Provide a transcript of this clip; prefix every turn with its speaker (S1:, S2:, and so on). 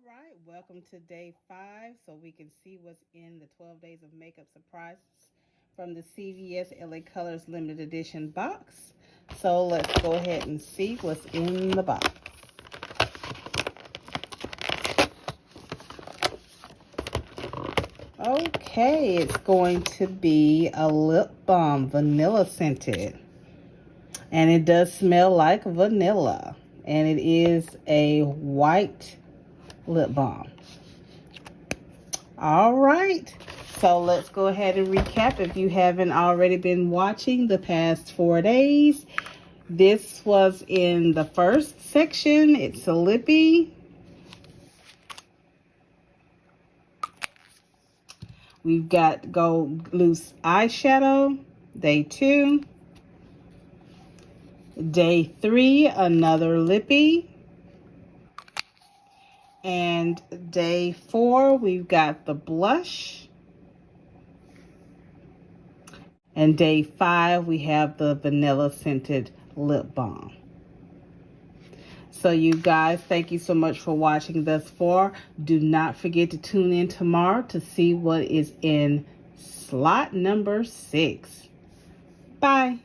S1: right, welcome to day 5 so we can see what's in the 12 Days of Makeup Surprises from the CVS LA Colors Limited Edition box. So let's go ahead and see what's in the box. Okay, it's going to be a lip balm, vanilla scented. And it does smell like vanilla. And it is a white lip balm. All right, so let's go ahead and recap if you haven't already been watching the past 4 days. This was in the first section. It's a lippy. We've got Gold Loose Eyeshadow, day 2. Day 3, another lippy. And day 4, we've got the blush. And day 5, we have the vanilla scented lip balm. So you guys, thank you so much for watching thus far. Do not forget to tune in tomorrow to see what is in slot number 6. Bye.